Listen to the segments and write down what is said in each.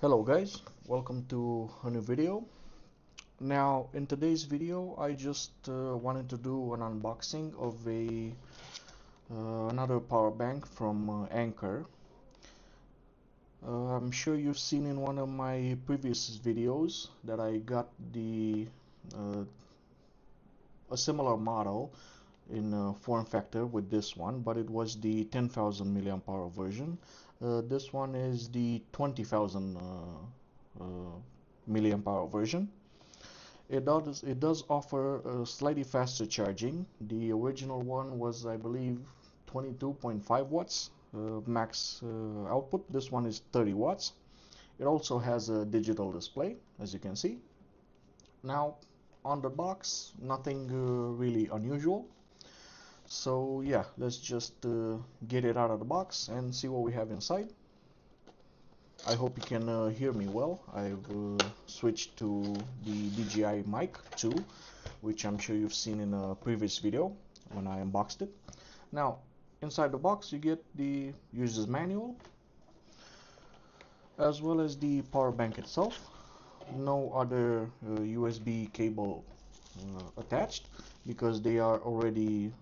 Hello guys, welcome to a new video. Now in today's video I just wanted to do an unboxing of another power bank from Anker. I'm sure you've seen in one of my previous videos that I got uh, a similar model in form factor with this one, but it was the 10,000 milliamp hour version. This one is the 20,000 milliamp hour version. It does offer slightly faster charging. The original one was, I believe, 22.5 watts max output. This one is 30 watts. It also has a digital display, as you can see. Now, on the box, nothing really unusual. So yeah, let's just get it out of the box and see what we have inside. I hope you can hear me well. I've switched to the DJI Mic 2, which I'm sure you've seen in a previous video when I unboxed it. Now, inside the box you get the user's manual as well as the power bank itself. No other USB cable attached because they are already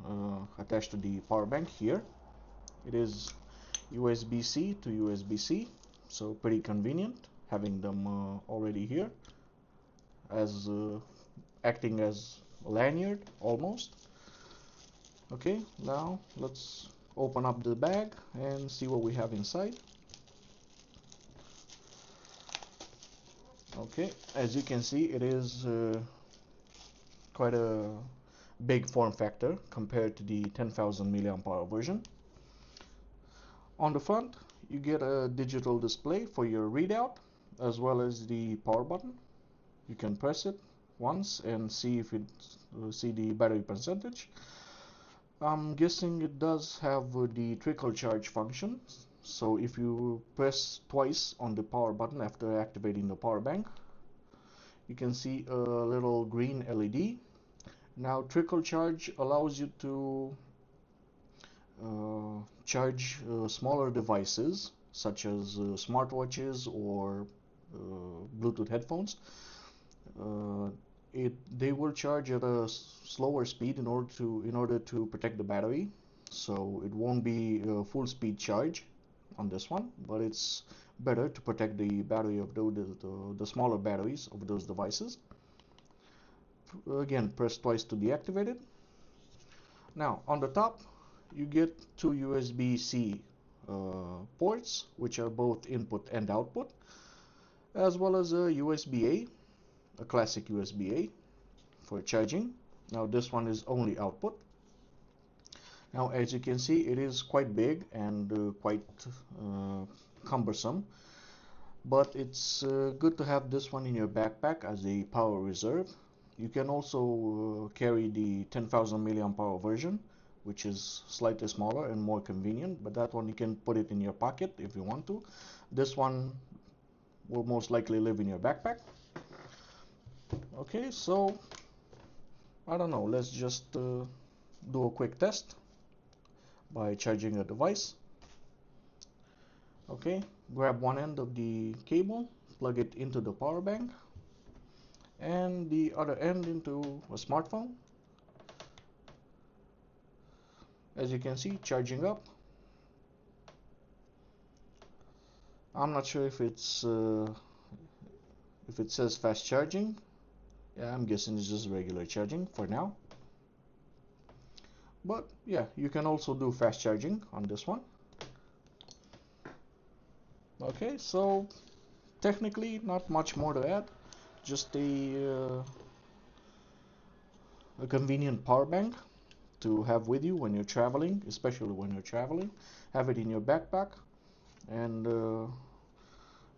attached to the power bank here. It is USB-C to USB-C, so pretty convenient having them already here as acting as a lanyard almost. Okay, now let's open up the bag and see what we have inside. Okay, as you can see, it is quite a big form factor compared to the 10,000 milliamp hour version. On the front, you get a digital display for your readout as well as the power button. You can press it once and see if it see the battery percentage. I'm guessing it does have the trickle charge function. So if you press twice on the power button after activating the power bank, you can see a little green LED. Now trickle charge allows you to charge smaller devices such as smartwatches or Bluetooth headphones. Uh, they will charge at a slower speed in order to protect the battery, so it won't be a full speed charge on this one, but it's better to protect the battery of the smaller batteries of those devices. Again, press twice to deactivate it. Now on the top you get two USB-C ports, which are both input and output, as well as a USB-A, a classic USB-A for charging. Now this one is only output. Now as you can see, it is quite big and quite cumbersome, but it's good to have this one in your backpack as a power reserve. You can also carry the 10,000 milliamp hour version, which is slightly smaller and more convenient, but that one you can put it in your pocket if you want to. This one will most likely live in your backpack. Okay, so I don't know, let's just do a quick test by charging a device. Okay, grab one end of the cable, plug it into the power bank, and the other end into a smartphone. As you can see, charging up. I'm not sure if it says fast charging. Yeah, I'm guessing it's just regular charging for now. But yeah, you can also do fast charging on this one. Okay, so technically not much more to add. Just a convenient power bank to have with you when you're traveling, especially when you're traveling. Have it in your backpack and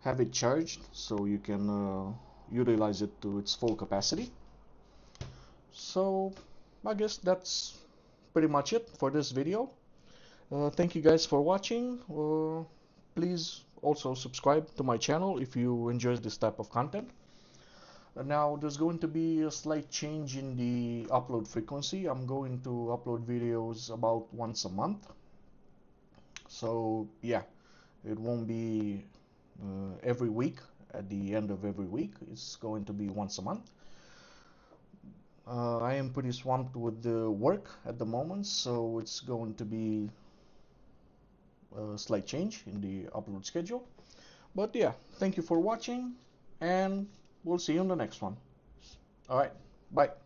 have it charged so you can utilize it to its full capacity. So I guess that's pretty much it for this video. Thank you guys for watching. Please also subscribe to my channel if you enjoy this type of content. Now there's going to be a slight change in the upload frequency. I'm going to upload videos about once a month. So yeah, it won't be every week at the end of every week. It's going to be once a month. I am pretty swamped with the work at the moment, so it's going to be a slight change in the upload schedule. But yeah, thank you for watching, and we'll see you in the next one. All right, bye.